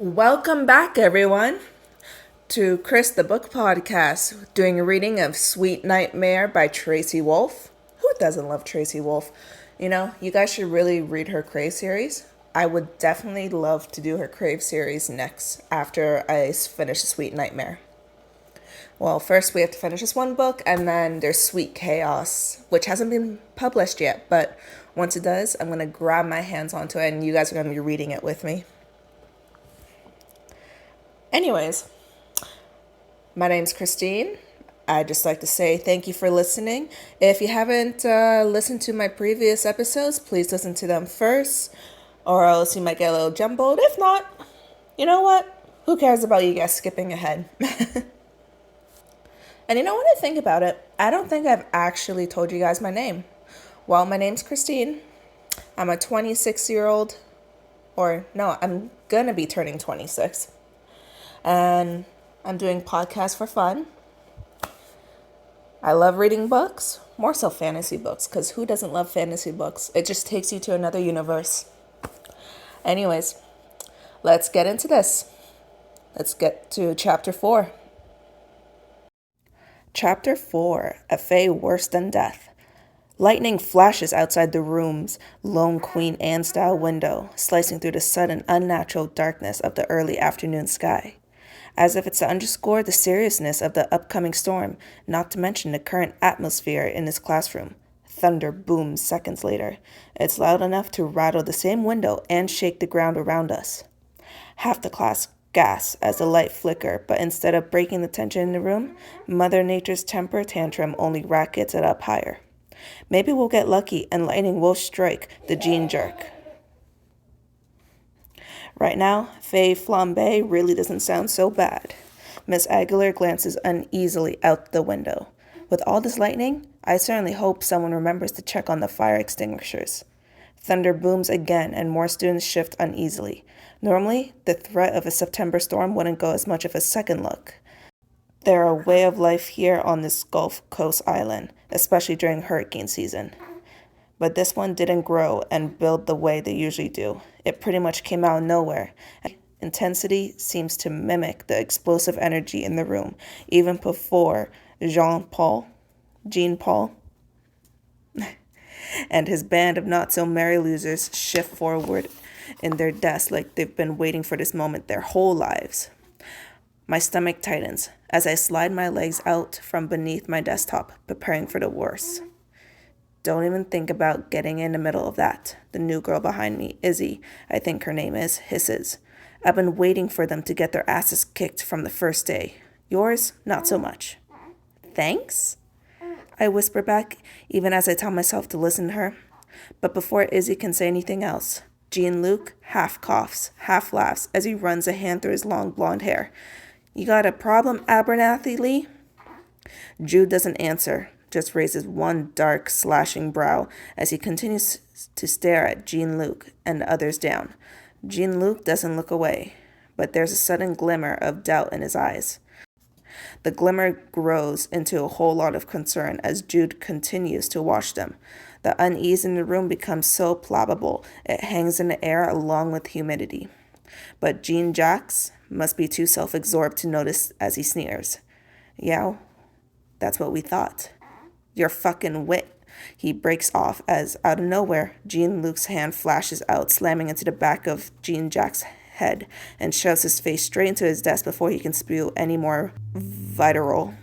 Welcome back, everyone, to Chris the Book Podcast, doing a reading of Sweet Nightmare by Tracy Wolff. Who doesn't love Tracy Wolff? You guys should really read her Crave series. I would definitely love to do her Crave series next after I finish Sweet Nightmare. Well, first we have to finish this one book, and then there's Sweet Chaos, which hasn't been published yet, but once it does, I'm going to grab my hands onto it, and you guys are going to be reading it with me. Anyways, my name's Christine. I'd just like to say thank you for listening. If you haven't listened to my previous episodes, please listen to them first, or else you might get a little jumbled. If not, you know what? Who cares about you guys skipping ahead? And you know what I think about it? I don't think I've actually told you guys my name. Well, my name's Christine. I'm a 26-year-old, or no, I'm gonna be turning 26. And I'm doing podcasts for fun. I love reading books, more so fantasy books, because who doesn't love fantasy books? It just takes you to another universe. Anyways, let's get into this. Let's get to Chapter 4. Chapter 4, A Fae Worse Than Death. Lightning flashes outside the room's lone Queen Anne-style window, slicing through the sudden, unnatural darkness of the early afternoon sky. As if it's to underscore the seriousness of the upcoming storm, not to mention the current atmosphere in his classroom. Thunder booms seconds later. It's loud enough to rattle the same window and shake the ground around us. Half the class gasps as the light flicker, but instead of breaking the tension in the room, Mother Nature's temper tantrum only rackets it up higher. Maybe we'll get lucky and lightning will strike the gene jerk. Right now, Faye Flambe really doesn't sound so bad. Miss Aguilar glances uneasily out the window. With all this lightning, I certainly hope someone remembers to check on the fire extinguishers. Thunder booms again and more students shift uneasily. Normally, the threat of a September storm wouldn't go as much of a second look. They're a way of life here on this Gulf Coast island, especially during hurricane season. But this one didn't grow and build the way they usually do. It pretty much came out of nowhere. Intensity seems to mimic the explosive energy in the room, even before Jean-Paul, and his band of not-so-merry losers shift forward in their desks like they've been waiting for this moment their whole lives. My stomach tightens as I slide my legs out from beneath my desktop, preparing for the worst. Don't even think about getting in the middle of that. The new girl behind me, Izzy, I think her name is, hisses. I've been waiting for them to get their asses kicked from the first day. Yours, not so much. Thanks? I whisper back, even as I tell myself to listen to her. But before Izzy can say anything else, Jean-Luc half coughs, half laughs as he runs a hand through his long blonde hair. You got a problem, Abernathy Lee? Jude doesn't answer, just raises one dark, slashing brow as he continues to stare at Jean-Luc and the others down. Jean-Luc doesn't look away, but there's a sudden glimmer of doubt in his eyes. The glimmer grows into a whole lot of concern as Jude continues to watch them. The unease in the room becomes so palpable it hangs in the air along with humidity. But Jean-Jacques must be too self-absorbed to notice as he sneers. Yeah, that's what we thought. You're fucking wit. He breaks off as, out of nowhere, Jean-Luc's hand flashes out, slamming into the back of Jean-Jacques' head, and shoves his face straight into his desk before he can spew any more vitriol.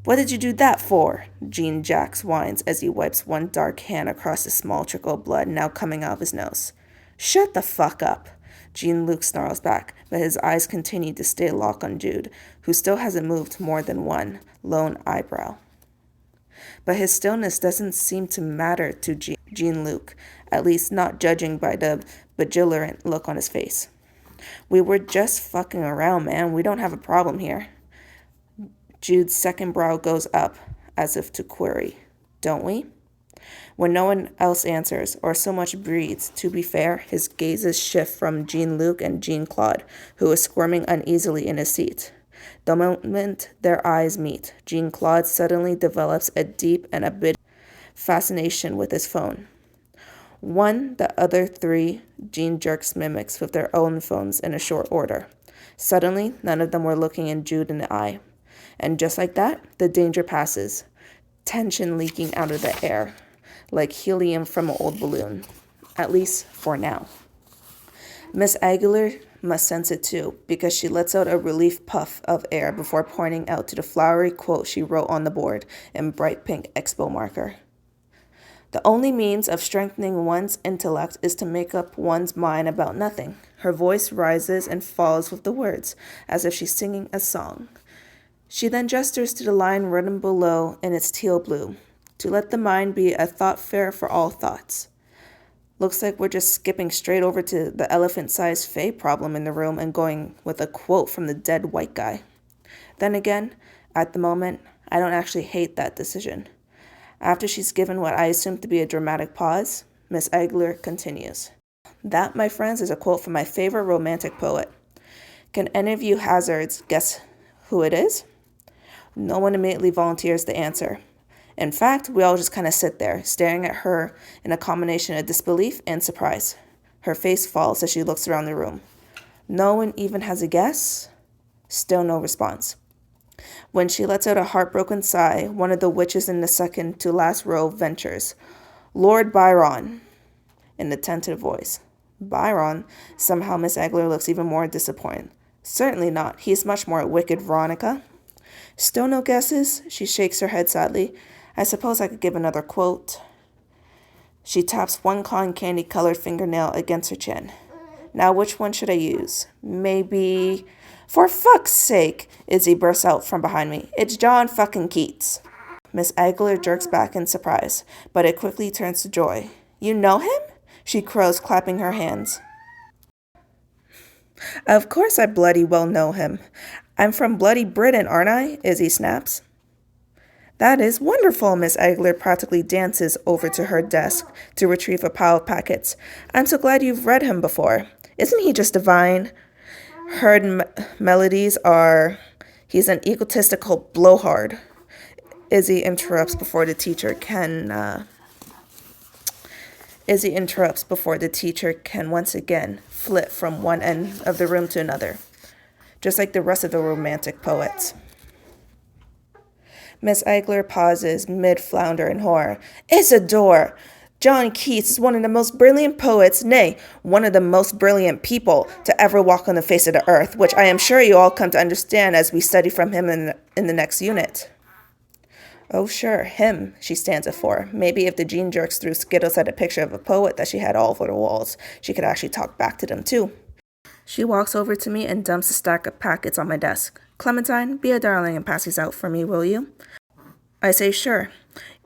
What did you do that for? Jean-Jacques whines as he wipes one dark hand across the small trickle of blood now coming out of his nose. Shut the fuck up. Jean-Luc snarls back, but his eyes continue to stay locked on Jude, who still hasn't moved more than one lone eyebrow. But his stillness doesn't seem to matter to Jean-Luc, at least not judging by the belligerent look on his face. We were just fucking around, man. We don't have a problem here. Jude's second brow goes up, as if to query, don't we? When no one else answers, or so much breathes, to be fair, his gazes shift from Jean-Luc and Jean-Claude, who is squirming uneasily in his seat. The moment their eyes meet, Jean-Claude suddenly develops a deep and a bit fascination with his phone. One, the other three, Jean jerks mimics with their own phones in a short order. Suddenly, none of them were looking in Jude in the eye. And just like that, the danger passes. Tension leaking out of the air, like helium from an old balloon. At least for now. Miss Aguilar must sense it too, because she lets out a relief puff of air before pointing out to the flowery quote she wrote on the board in bright pink expo marker. The only means of strengthening one's intellect is to make up one's mind about nothing. Her voice rises and falls with the words, as if she's singing a song. She then gestures to the line written below in its teal blue, to let the mind be a thought fair for all thoughts. Looks like we're just skipping straight over to the elephant-sized Faye problem in the room and going with a quote from the dead white guy. Then again, at the moment, I don't actually hate that decision. After she's given what I assume to be a dramatic pause, Miss Aguilar continues. That, my friends, is a quote from my favorite romantic poet. Can any of you hazards guess who it is? No one immediately volunteers the answer. In fact, we all just kind of sit there, staring at her in a combination of disbelief and surprise. Her face falls as she looks around the room. No one even has a guess? Still no response. When she lets out a heartbroken sigh, one of the witches in the second to last row ventures. Lord Byron, in the tentative voice. Byron? Somehow Miss Aguilar looks even more disappointed. Certainly not. He is much more wicked, Veronica. Still no guesses? She shakes her head sadly. I suppose I could give another quote. She taps one cotton candy-colored fingernail against her chin. Now which one should I use? Maybe... For fuck's sake, Izzy bursts out from behind me. It's John fucking Keats. Miss Aguilar jerks back in surprise, but it quickly turns to joy. You know him? She crows, clapping her hands. Of course I bloody well know him. I'm from bloody Britain, aren't I? Izzy snaps. That is wonderful, Miss Aguilar practically dances over to her desk to retrieve a pile of packets. I'm so glad you've read him before. Isn't he just divine? Heard melodies are... He's an egotistical blowhard. Izzy interrupts before the teacher can once again flit from one end of the room to another, just like the rest of the romantic poets. Miss Aguilar pauses mid-flounder in horror. Isidore! John Keats is one of the most brilliant poets, nay, one of the most brilliant people to ever walk on the face of the earth, which I am sure you all come to understand as we study from him in the next unit. Oh, sure, him, she stands for. Maybe if the Jean jerks threw Skittles at a picture of a poet that she had all over the walls, she could actually talk back to them, too. She walks over to me and dumps a stack of packets on my desk. Clementine, be a darling and pass these out for me, will you? I say sure,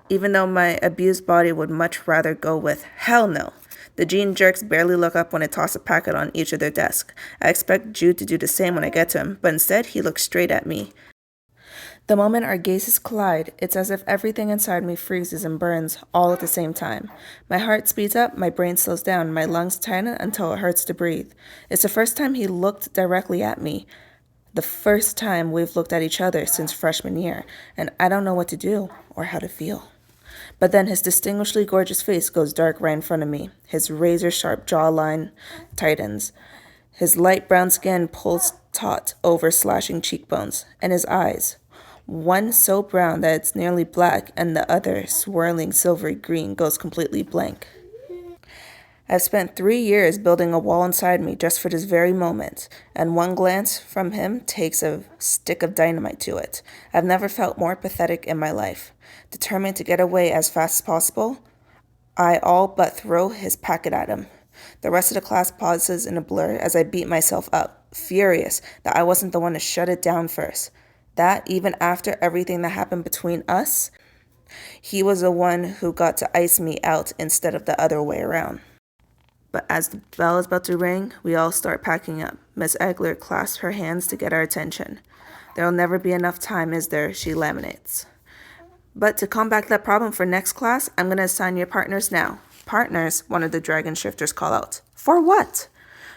even though my abused body would much rather go with hell no. The Jean jerks barely look up when I toss a packet on each of their desks. I expect Jude to do the same when I get to him, but instead he looks straight at me. The moment our gazes collide, it's as if everything inside me freezes and burns all at the same time. My heart speeds up, my brain slows down, my lungs tighten until it hurts to breathe. It's the first time he looked directly at me. The first time we've looked at each other since freshman year, and I don't know what to do or how to feel. But then his distinguishedly gorgeous face goes dark right in front of me. His razor-sharp jawline tightens. His light brown skin pulls taut over slashing cheekbones, and his eyes, one so brown that it's nearly black and the other swirling silvery green, goes completely blank. I've spent 3 years building a wall inside me just for this very moment, and one glance from him takes a stick of dynamite to it. I've never felt more pathetic in my life. Determined to get away as fast as possible, I all but throw his packet at him. The rest of the class pauses in a blur as I beat myself up, furious that I wasn't the one to shut it down first. That, even after everything that happened between us, he was the one who got to ice me out instead of the other way around. But as the bell is about to ring, we all start packing up. Miss Aguilar clasps her hands to get our attention. There'll never be enough time, is there? She laminates. But to combat that problem for next class, I'm going to assign your partners now. Partners, one of the dragon shifters call out. For what?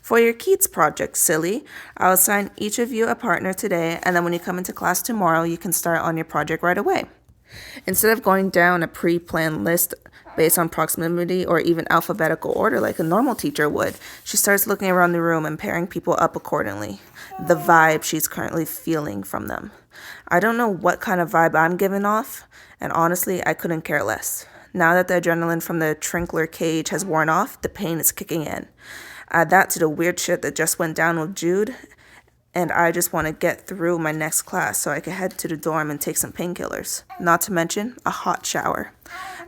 For your Keats project, silly. I'll assign each of you a partner today, and then when you come into class tomorrow, you can start on your project right away. Instead of going down a pre-planned list based on proximity or even alphabetical order like a normal teacher would. She starts looking around the room and pairing people up accordingly. The vibe she's currently feeling from them. I don't know what kind of vibe I'm giving off, and honestly, I couldn't care less. Now that the adrenaline from the Trinkler cage has worn off, the pain is kicking in. Add that to the weird shit that just went down with Jude, and I just want to get through my next class so I can head to the dorm and take some painkillers. Not to mention a hot shower.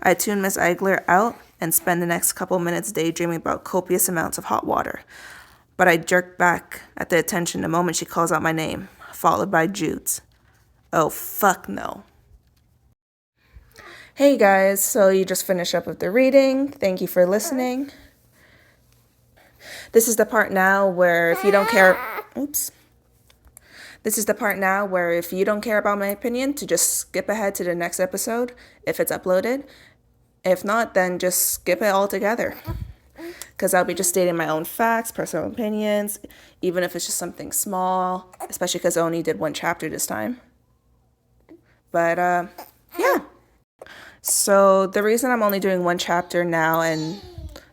I tune Miss Eigler out and spend the next couple minutes daydreaming about copious amounts of hot water. But I jerk back at the attention the moment she calls out my name, followed by Jude's. Oh, fuck no. Hey guys, so you just finished up with the reading. Thank you for listening. This is the part now where if you don't care... Oops. This is the part now where if you don't care about my opinion, to just skip ahead to the next episode if it's uploaded. If not, then just skip it altogether. Because I'll be just stating my own facts, personal opinions, even if it's just something small, especially because I only did one chapter this time. But, yeah. So the reason I'm only doing one chapter now and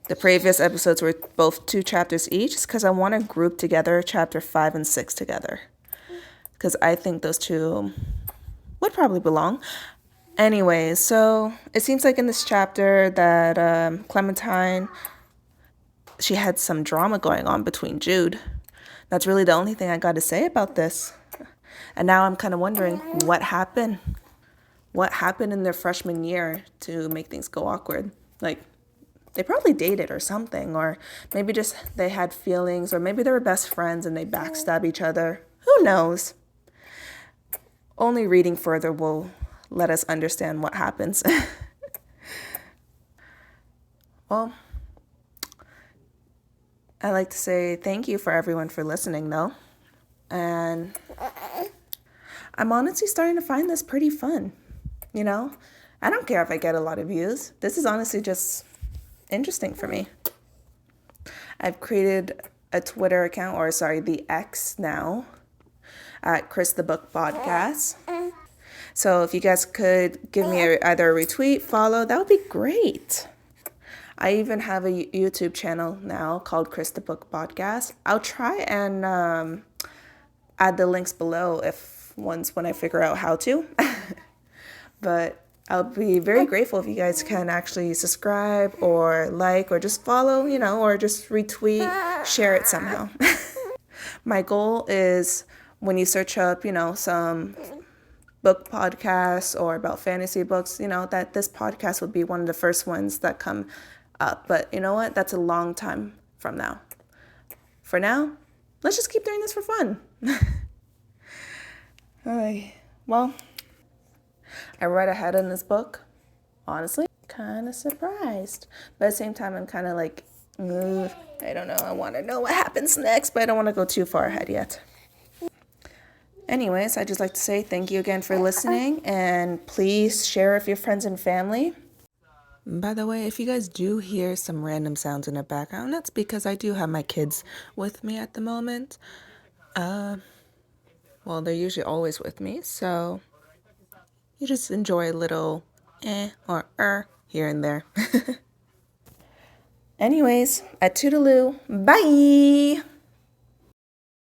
the previous episodes were both 2 chapters each is because I want to group together chapter 5 and 6 together. Because I think those 2 would probably belong. Anyways, so it seems like in this chapter that Clementine, she had some drama going on between Jude. That's really the only thing I got to say about this. And now I'm kind of wondering what happened. What happened in their freshman year to make things go awkward? Like, they probably dated or something, or maybe just they had feelings, or maybe they were best friends and they backstab each other. Who knows? Only reading further will let us understand what happens. Well, I like to say thank you for everyone for listening, though. And I'm honestly starting to find this pretty fun. You know, I don't care if I get a lot of views. This is honestly just interesting for me. I've created a Twitter account, or sorry, the X now, at Chris the Book Podcast. So if you guys could give me either a retweet, follow, that would be great. I even have a YouTube channel now called Chris the Book Podcast. I'll try and add the links below when I figure out how to. But I'll be very grateful if you guys can actually subscribe or like or just follow, or just retweet, share it somehow. My goal is when you search up, some book podcasts or about fantasy books, that this podcast would be one of the first ones that come up. But you know what? That's a long time from now. For now, let's just keep doing this for fun. Well, I read ahead in this book. Honestly, kind of surprised. But at the same time, I'm kind of like, I don't know. I want to know what happens next, but I don't want to go too far ahead yet. Anyways, I'd just like to say thank you again for listening, and please share with your friends and family. By the way, if you guys do hear some random sounds in the background, that's because I do have my kids with me at the moment. Well, they're usually always with me, so you just enjoy a little or here and there. Anyways, a toodaloo. Bye!